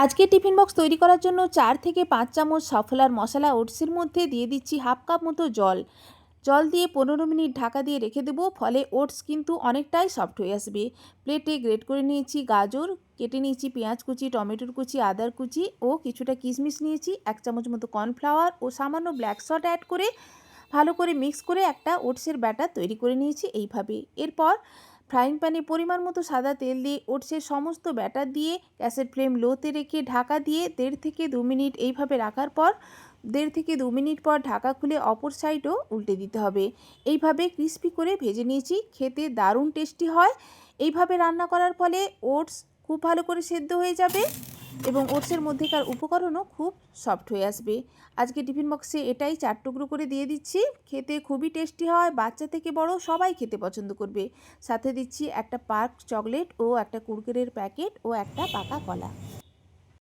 আজকে tiffin box তৈরি করার জন্য 4 থেকে 5 চামচ সফলার মশলা ওটসের মধ্যে দিয়ে দিচ্ছি হাফ কাপ মতো জল। জল দিয়ে 15 মিনিট ঢাকা দিয়ে রেখে দেবো, ফলে ওটস কিন্তু অনেকটাই সফট হয়ে আসবে। প্লেটে গ্রেট করে নিয়েছি গাজর, কেটে নিয়েছি পেঁয়াজ কুচি, টমেটোর কুচি, আদার কুচি ও কিছুটা কিশমিশ নিয়েছি, 1 চামচ মতো কর্নফ্লাওয়ার ও সামান্য ব্ল্যাক সল্ট অ্যাড করে ভালো করে মিক্স করে একটা ওটসের ব্যাটার তৈরি করে নিয়েছি এইভাবে। এরপর ফ্রাইং প্যানে পরিমাণ মতো সাদা তেল দিয়ে ওটসের সমস্ত ব্যাটার দিয়ে গ্যাসের ফ্লেম লোতে রেখে ঢাকা দিয়ে 1.5 থেকে 2 মিনিট এইভাবে রাখার পর 1.5 থেকে 2 মিনিট পর ঢাকা খুলে অপর সাইডও উল্টে দিতে হবে। এইভাবে ক্রিস্পি করে ভেজে নিয়েছি, খেতে দারুণ টেস্টি হয়। এইভাবে রান্না করার ফলে ওটস খুব ভালো করে সেদ্ধ হয়ে যাবে এবং ওটসের মধ্যেকার উপকরণও খুব সফট হয়ে আসবে। আজকে টিফিন বক্সে এটাই 4 টুকরো করে দিয়ে দিচ্ছি। খেতে খুবই টেস্টি হয়, বাচ্চা থেকে বড় সবাই খেতে পছন্দ করবে। সাথে দিচ্ছি একটা পার্ক চকলেট ও একটা কুরকুরের প্যাকেট ও একটা পাকা কলা।